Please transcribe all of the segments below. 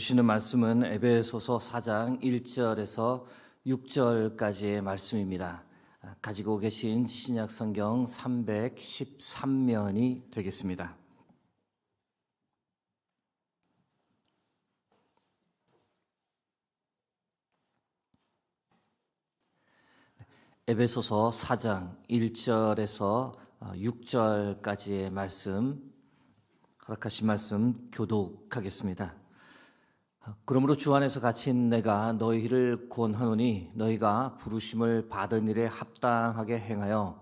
주시는 말씀은 에베소서 4장 1절에서 6절까지의 말씀입니다. 가지고 계신 신약 성경 313면이 되겠습니다. 에베소서 4장 1절에서 6절까지의 말씀, 허락하신 말씀 교독하겠습니다. 그러므로 주 안에서 갇힌 내가 너희를 권하노니 너희가 부르심을 받은 일에 합당하게 행하여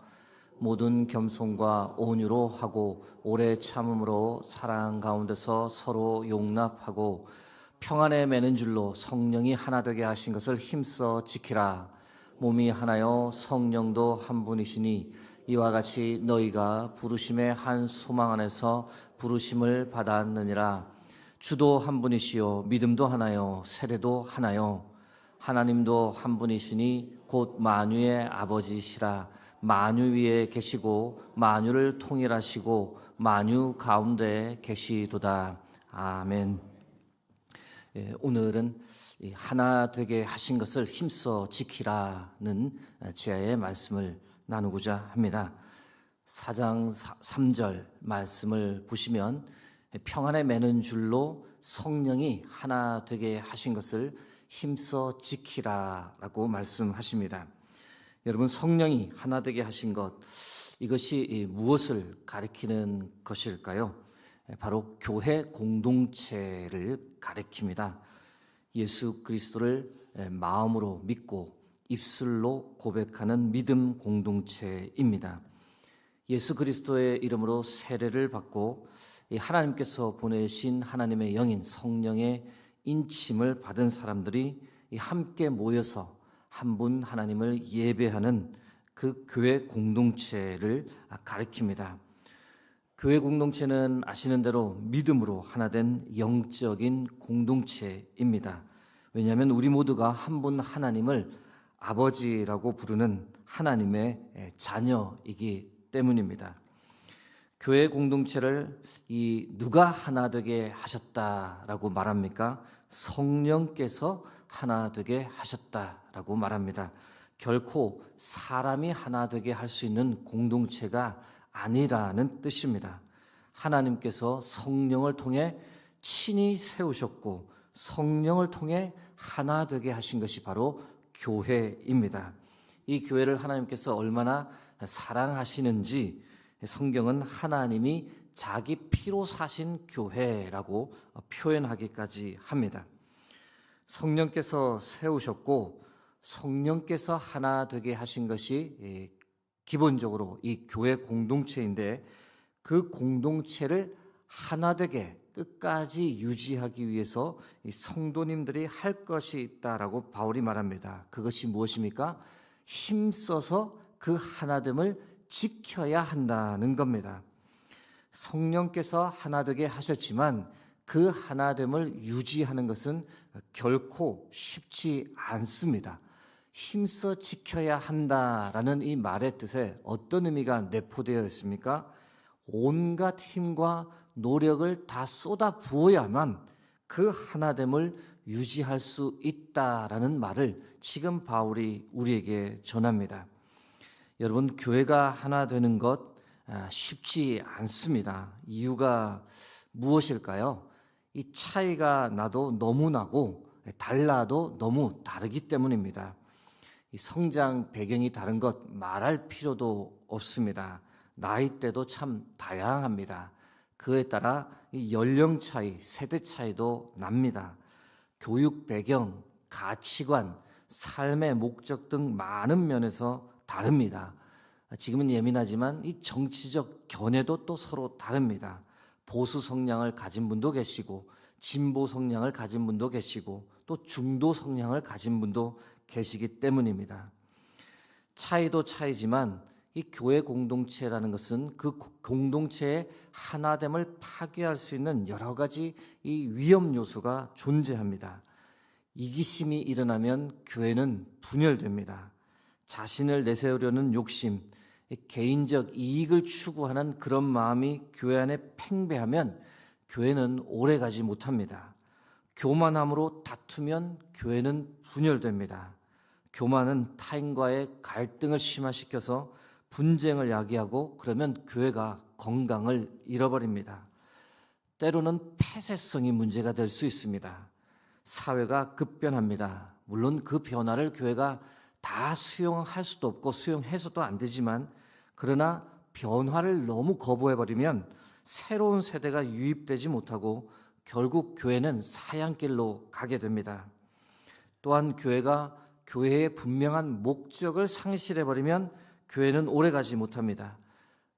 모든 겸손과 온유로 하고 오래 참음으로 사랑 가운데서 서로 용납하고 평안에 매는 줄로 성령이 하나 되게 하신 것을 힘써 지키라. 몸이 하나요 성령도 한 분이시니 이와 같이 너희가 부르심의 한 소망 안에서 부르심을 받았느니라. 주도 한 분이시요 믿음도 하나요 세례도 하나요 하나님도 한 분이시니 곧 만유의 아버지시라. 만유 위에 계시고 만유를 통일하시고 만유 가운데 계시도다. 아멘. 오늘은 하나 되게 하신 것을 힘써 지키라는 제의 말씀을 나누고자 합니다. 4장 3절 말씀을 보시면 평안에 매는 줄로 성령이 하나 되게 하신 것을 힘써 지키라라고 말씀하십니다. 여러분, 성령이 하나 되게 하신 것, 이것이 무엇을 가리키는 것일까요? 바로 교회 공동체를 가리킵니다. 예수 그리스도를 마음으로 믿고 입술로 고백하는 믿음 공동체입니다. 예수 그리스도의 이름으로 세례를 받고 하나님께서 보내신 하나님의 영인 성령의 인침을 받은 사람들이 함께 모여서 한 분 하나님을 예배하는 그 교회 공동체를 가리킵니다. 교회 공동체는 아시는 대로 믿음으로 하나 된 영적인 공동체입니다. 왜냐하면 우리 모두가 한 분 하나님을 아버지라고 부르는 하나님의 자녀이기 때문입니다. 교회 공동체를 누가 하나 되게 하셨다라고 말합니까? 성령께서 하나 되게 하셨다라고 말합니다. 결코 사람이 하나 되게 할 수 있는 공동체가 아니라는 뜻입니다. 하나님께서 성령을 통해 친히 세우셨고 성령을 통해 하나 되게 하신 것이 바로 교회입니다. 이 교회를 하나님께서 얼마나 사랑하시는지 성경은 하나님이 자기 피로 사신 교회라고 표현하기까지 합니다. 성령께서 세우셨고 성령께서 하나 되게 하신 것이 기본적으로 이 교회 공동체인데, 그 공동체를 하나 되게 끝까지 유지하기 위해서 이 성도님들이 할 것이 있다라고 바울이 말합니다. 그것이 무엇입니까? 힘써서 그 하나됨을 지켜야 한다는 겁니다. 성령께서 하나 되게 하셨지만 그 하나됨을 유지하는 것은 결코 쉽지 않습니다. 힘써 지켜야 한다라는 이 말의 뜻에 어떤 의미가 내포되어 있습니까? 온갖 힘과 노력을 다 쏟아 부어야만 그 하나됨을 유지할 수 있다라는 말을 지금 바울이 우리에게 전합니다. 여러분, 교회가 하나 되는 것 쉽지 않습니다. 이유가 무엇일까요? 이 차이가 나도 너무 나고 달라도 너무 다르기 때문입니다. 이 성장 배경이 다른 것 말할 필요도 없습니다. 나이대도 참 다양합니다. 그에 따라 이 연령 차이, 세대 차이도 납니다. 교육 배경, 가치관, 삶의 목적 등 많은 면에서 다릅니다. 지금은 예민하지만 이 정치적 견해도 또 서로 다릅니다. 보수 성향을 가진 분도 계시고 진보 성향을 가진 분도 계시고 또 중도 성향을 가진 분도 계시기 때문입니다. 차이도 차이지만 이 교회 공동체라는 것은 그 공동체의 하나됨을 파괴할 수 있는 여러 가지 이 위험 요소가 존재합니다. 이기심이 일어나면 교회는 분열됩니다. 자신을 내세우려는 욕심, 개인적 이익을 추구하는 그런 마음이 교회 안에 팽배하면 교회는 오래가지 못합니다. 교만함으로 다투면 교회는 분열됩니다. 교만은 타인과의 갈등을 심화시켜서 분쟁을 야기하고 그러면 교회가 건강을 잃어버립니다. 때로는 폐쇄성이 문제가 될 수 있습니다. 사회가 급변합니다. 물론 그 변화를 교회가 다 수용할 수도 없고 수용해서도 안 되지만, 그러나 변화를 너무 거부해버리면 새로운 세대가 유입되지 못하고 결국 교회는 사양길로 가게 됩니다. 또한 교회가 교회의 분명한 목적을 상실해버리면 교회는 오래가지 못합니다.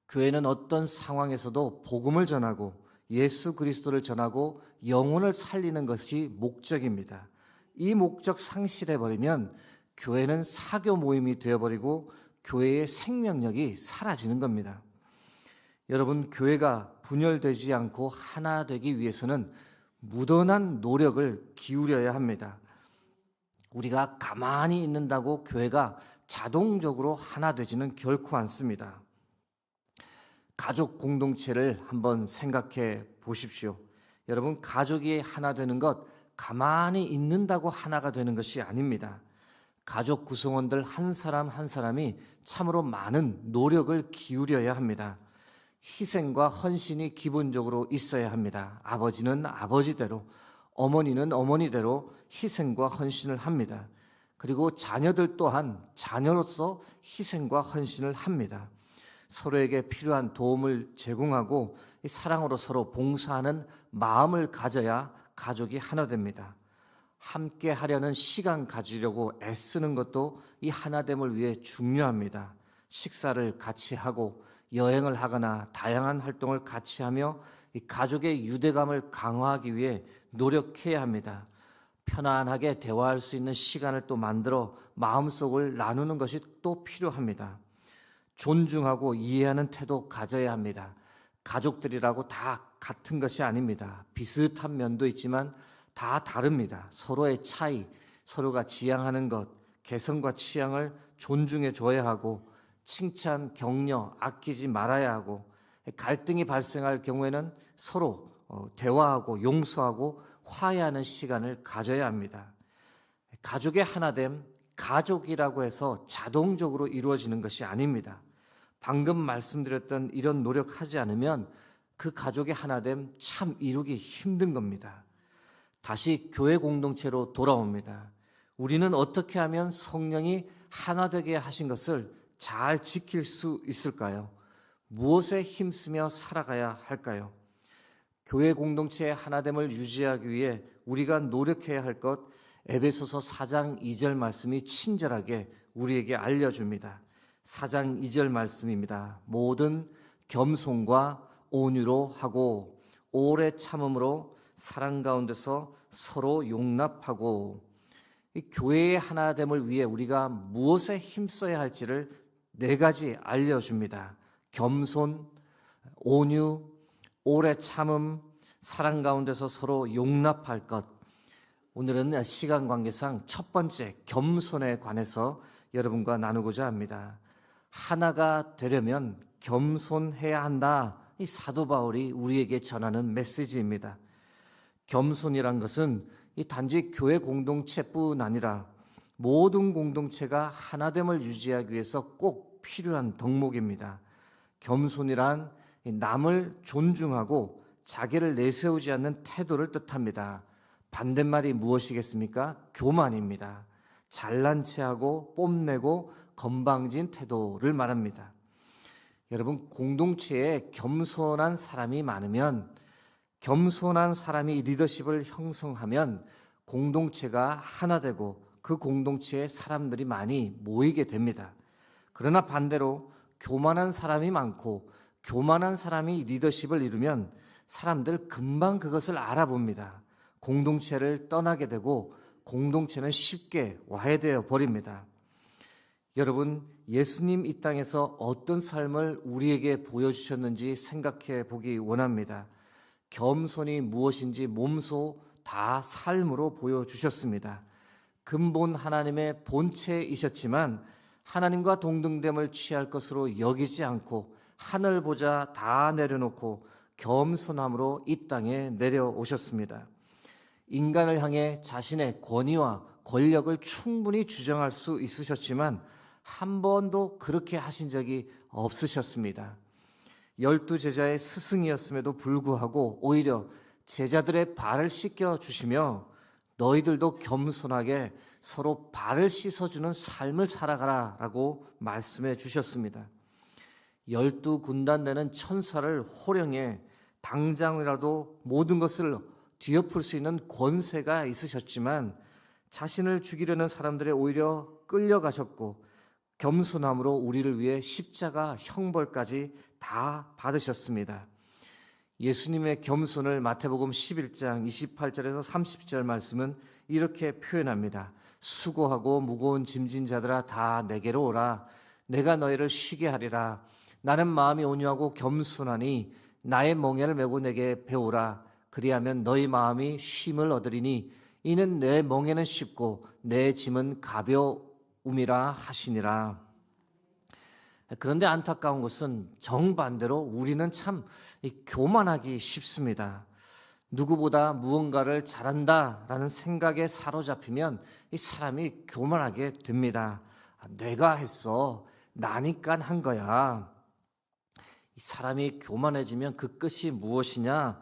교회는 어떤 상황에서도 복음을 전하고 예수 그리스도를 전하고 영혼을 살리는 것이 목적입니다. 이 목적 상실해버리면 교회는 사교 모임이 되어버리고 교회의 생명력이 사라지는 겁니다. 여러분, 교회가 분열되지 않고 하나 되기 위해서는 무던한 노력을 기울여야 합니다. 우리가 가만히 있는다고 교회가 자동적으로 하나 되지는 결코 않습니다. 가족 공동체를 한번 생각해 보십시오. 여러분, 가족이 하나 되는 것, 가만히 있는다고 하나가 되는 것이 아닙니다. 가족 구성원들 한 사람 한 사람이 참으로 많은 노력을 기울여야 합니다. 희생과 헌신이 기본적으로 있어야 합니다. 아버지는 아버지대로, 어머니는 어머니대로 희생과 헌신을 합니다. 그리고 자녀들 또한 자녀로서 희생과 헌신을 합니다. 서로에게 필요한 도움을 제공하고 사랑으로 서로 봉사하는 마음을 가져야 가족이 하나 됩니다. 함께 하려는 시간 가지려고 애쓰는 것도 이 하나됨을 위해 중요합니다. 식사를 같이 하고 여행을 하거나 다양한 활동을 같이 하며 이 가족의 유대감을 강화하기 위해 노력해야 합니다. 편안하게 대화할 수 있는 시간을 또 만들어 마음속을 나누는 것이 또 필요합니다. 존중하고 이해하는 태도 가져야 합니다. 가족들이라고 다 같은 것이 아닙니다. 비슷한 면도 있지만 다 다릅니다. 서로의 차이, 서로가 지향하는 것, 개성과 취향을 존중해 줘야 하고 칭찬, 격려, 아끼지 말아야 하고 갈등이 발생할 경우에는 서로 대화하고 용서하고 화해하는 시간을 가져야 합니다. 가족의 하나됨, 가족이라고 해서 자동적으로 이루어지는 것이 아닙니다. 방금 말씀드렸던 이런 노력하지 않으면 그 가족의 하나됨 참 이루기 힘든 겁니다. 다시 교회 공동체로 돌아옵니다. 우리는 어떻게 하면 성령이 하나 되게 하신 것을 잘 지킬 수 있을까요? 무엇에 힘쓰며 살아가야 할까요? 교회 공동체의 하나됨을 유지하기 위해 우리가 노력해야 할 것, 에베소서 4장 2절 말씀이 친절하게 우리에게 알려줍니다. 4장 2절 말씀입니다. 모든 겸손과 온유로 하고 오래 참음으로 사랑 가운데서 서로 용납하고, 이 교회의 하나됨을 위해 우리가 무엇에 힘써야 할지를 4가지 알려줍니다. 겸손, 온유, 오래 참음, 사랑 가운데서 서로 용납할 것. 오늘은 시간 관계상 첫 번째 겸손에 관해서 여러분과 나누고자 합니다. 하나가 되려면 겸손해야 한다. 이 사도 바울이 우리에게 전하는 메시지입니다. 겸손이란 것은 이 단지 교회 공동체뿐 아니라 모든 공동체가 하나됨을 유지하기 위해서 꼭 필요한 덕목입니다. 겸손이란 남을 존중하고 자기를 내세우지 않는 태도를 뜻합니다. 반대말이 무엇이겠습니까? 교만입니다. 잘난 체하고 뽐내고 건방진 태도를 말합니다. 여러분, 공동체에 겸손한 사람이 많으면, 겸손한 사람이 리더십을 형성하면 공동체가 하나 되고 그 공동체에 사람들이 많이 모이게 됩니다. 그러나 반대로 교만한 사람이 많고 교만한 사람이 리더십을 이루면 사람들 금방 그것을 알아봅니다. 공동체를 떠나게 되고 공동체는 쉽게 와해되어 버립니다. 여러분, 예수님 이 땅에서 어떤 삶을 우리에게 보여주셨는지 생각해 보기 원합니다. 겸손이 무엇인지 몸소 다 삶으로 보여주셨습니다. 근본 하나님의 본체이셨지만 하나님과 동등됨을 취할 것으로 여기지 않고 하늘 보자 다 내려놓고 겸손함으로 이 땅에 내려오셨습니다. 인간을 향해 자신의 권위와 권력을 충분히 주장할 수 있으셨지만 한 번도 그렇게 하신 적이 없으셨습니다. 12제자의 스승이었음에도 불구하고 오히려 제자들의 발을 씻겨주시며 너희들도 겸손하게 서로 발을 씻어주는 삶을 살아가라 라고 말씀해 주셨습니다. 12군단 되는 천사를 호령해 당장이라도 모든 것을 뒤엎을 수 있는 권세가 있으셨지만 자신을 죽이려는 사람들에 오히려 끌려가셨고 겸손함으로 우리를 위해 십자가 형벌까지 다 받으셨습니다. 예수님의 겸손을 마태복음 11장 28절에서 30절 말씀은 이렇게 표현합니다. 수고하고 무거운 짐진 자들아 다 내게로 오라. 내가 너희를 쉬게 하리라. 나는 마음이 온유하고 겸손하니 나의 멍에를 메고 내게 배우라. 그리하면 너희 마음이 쉼을 얻으리니 이는 내 멍에는 쉽고 내 짐은 가벼움이라 하시니라. 그런데 안타까운 것은 정반대로 우리는 참 교만하기 쉽습니다. 누구보다 무언가를 잘한다라는 생각에 사로잡히면 이 사람이 교만하게 됩니다. 내가 했어. 나니까 한 거야. 이 사람이 교만해지면 그 끝이 무엇이냐?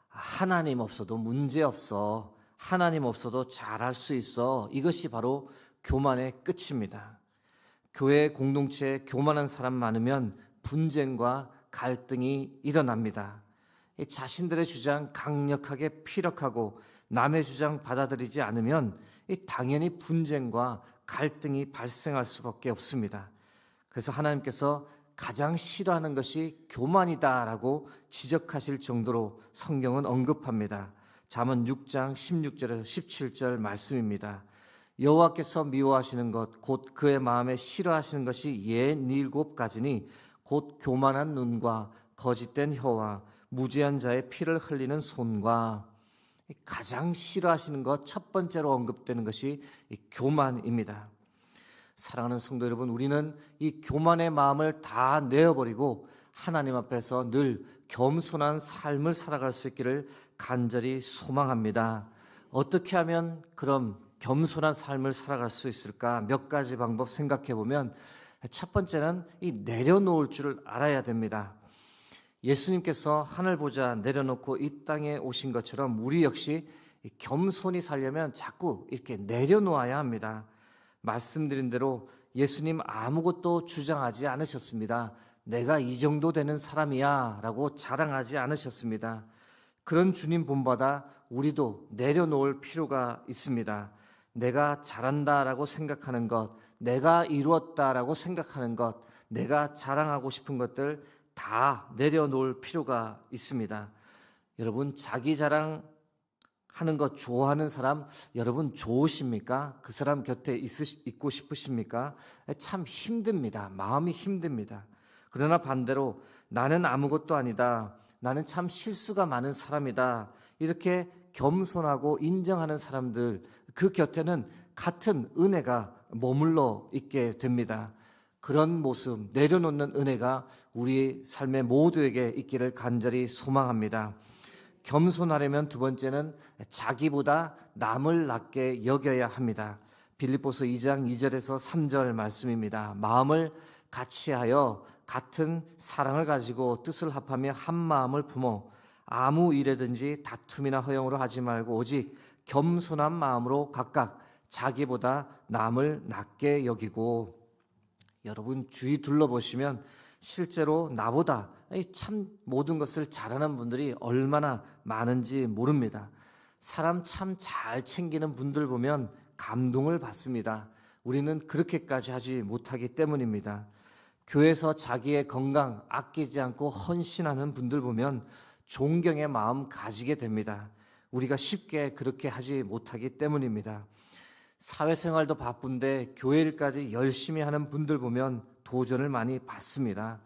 하나님 없어도 문제 없어. 하나님 없어도 잘할 수 있어. 이것이 바로 교만의 끝입니다. 교회 공동체에 교만한 사람 많으면 분쟁과 갈등이 일어납니다. 자신들의 주장 강력하게 피력하고 남의 주장 받아들이지 않으면 당연히 분쟁과 갈등이 발생할 수밖에 없습니다. 그래서 하나님께서 가장 싫어하는 것이 교만이다라고 지적하실 정도로 성경은 언급합니다. 잠언 6장 16절에서 17절 말씀입니다. 여호와께서 미워하시는 것 곧 그의 마음에 싫어하시는 것이 예 7가지니 곧 교만한 눈과 거짓된 혀와 무죄한 자의 피를 흘리는 손과 가장 싫어하시는 것 첫 번째로 언급되는 것이 교만입니다. 사랑하는 성도 여러분, 우리는 이 교만의 마음을 다 내어버리고 하나님 앞에서 늘 겸손한 삶을 살아갈 수 있기를 간절히 소망합니다. 어떻게 하면 그럼 겸손한 삶을 살아갈 수 있을까? 몇 가지 방법 생각해 보면 첫 번째는 이 내려놓을 줄을 알아야 됩니다. 예수님께서 하늘 보자 내려놓고 이 땅에 오신 것처럼 우리 역시 겸손히 살려면 자꾸 이렇게 내려놓아야 합니다. 말씀드린 대로 예수님 아무것도 주장하지 않으셨습니다. 내가 이 정도 되는 사람이야 라고 자랑하지 않으셨습니다. 그런 주님 본받아 우리도 내려놓을 필요가 있습니다. 내가 잘한다라고 생각하는 것, 내가 이루었다라고 생각하는 것, 내가 자랑하고 싶은 것들 다 내려놓을 필요가 있습니다. 여러분, 자기 자랑하는 것 좋아하는 사람 여러분 좋으십니까? 그 사람 곁에 있고 싶으십니까? 참 힘듭니다. 마음이 힘듭니다. 그러나 반대로 나는 아무것도 아니다. 나는 참 실수가 많은 사람이다. 이렇게 겸손하고 인정하는 사람들 그 곁에는 같은 은혜가 머물러 있게 됩니다. 그런 모습, 내려놓는 은혜가 우리 삶의 모두에게 있기를 간절히 소망합니다. 겸손하려면 두 번째는 자기보다 남을 낮게 여겨야 합니다. 빌립보서 2장 2절에서 3절 말씀입니다. 마음을 같이하여 같은 사랑을 가지고 뜻을 합하며 한 마음을 품어 아무 일에든지 다툼이나 허용으로 하지 말고 오직 겸손한 마음으로 각각 자기보다 남을 낮게 여기고. 여러분 주위 둘러보시면 실제로 나보다 참 모든 것을 잘하는 분들이 얼마나 많은지 모릅니다. 사람 참 잘 챙기는 분들 보면 감동을 받습니다. 우리는 그렇게까지 하지 못하기 때문입니다. 교회에서 자기의 건강 아끼지 않고 헌신하는 분들 보면 존경의 마음 가지게 됩니다. 우리가 쉽게 그렇게 하지 못하기 때문입니다. 사회생활도 바쁜데 교회 일까지 열심히 하는 분들 보면 도전을 많이 받습니다.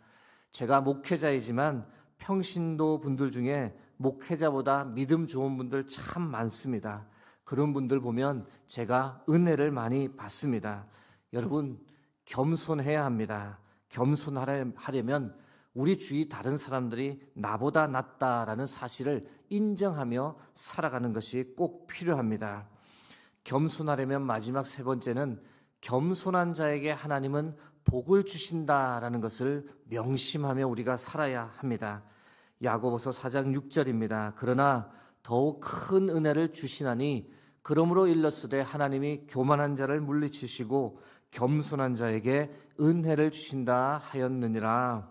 제가 목회자이지만 평신도 분들 중에 목회자보다 믿음 좋은 분들 참 많습니다. 그런 분들 보면 제가 은혜를 많이 받습니다. 여러분 겸손해야 합니다. 겸손하려면 우리 주위 다른 사람들이 나보다 낫다라는 사실을 인정하며 살아가는 것이 꼭 필요합니다. 겸손하려면 마지막 세 번째는 겸손한 자에게 하나님은 복을 주신다라는 것을 명심하며 우리가 살아야 합니다. 야고보서 4장 6절입니다. 그러나 더욱 큰 은혜를 주시나니 그러므로 일렀으되 하나님이 교만한 자를 물리치시고 겸손한 자에게 은혜를 주신다 하였느니라.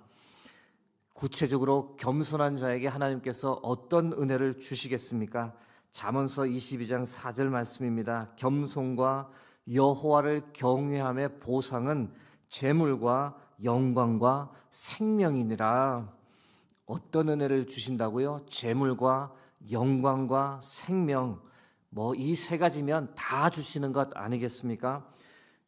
구체적으로 겸손한 자에게 하나님께서 어떤 은혜를 주시겠습니까? 잠언서 22장 4절 말씀입니다. 겸손과 여호와를 경외함의 보상은 재물과 영광과 생명이니라. 어떤 은혜를 주신다고요? 재물과 영광과 생명, 이 세 가지면 다 주시는 것 아니겠습니까?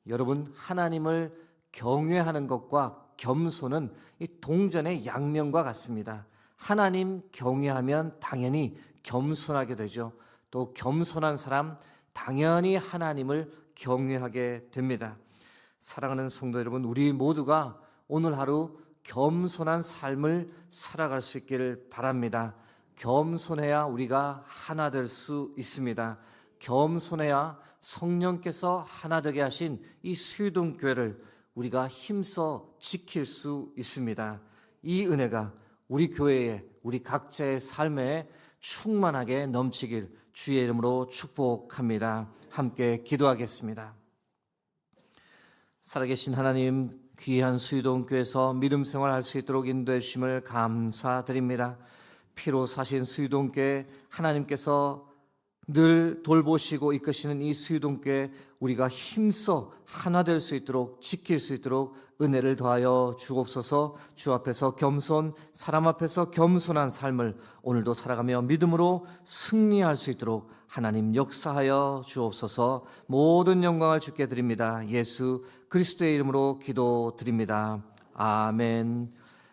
여러분, 하나님을 경외하는 것과 겸손은 이 동전의 양면과 같습니다. 하나님 경외하면 당연히 겸손하게 되죠. 또 겸손한 사람 당연히 하나님을 경외하게 됩니다. 사랑하는 성도 여러분, 우리 모두가 오늘 하루 겸손한 삶을 살아갈 수 있기를 바랍니다. 겸손해야 우리가 하나 될 수 있습니다. 겸손해야 성령께서 하나 되게 하신 이 수유동교회를 우리가 힘써 지킬 수 있습니다. 이 은혜가 우리 교회에, 우리 각자의 삶에 충만하게 넘치길 주의 이름으로 축복합니다. 함께 기도하겠습니다. 살아계신 하나님, 귀한 수유동교회에서 믿음 생활할 수 있도록 인도해 주심을 감사드립니다. 피로 사신 수유동교회, 하나님께서 늘 돌보시고 이끄시는 이 수유동교회, 우리가 힘써 하나 될 수 있도록, 지킬 수 있도록 은혜를 더하여 주옵소서. 주 앞에서 겸손, 사람 앞에서 겸손한 삶을 오늘도 살아가며 믿음으로 승리할 수 있도록 하나님 역사하여 주옵소서. 모든 영광을 주께 드립니다. 예수 그리스도의 이름으로 기도드립니다. 아멘.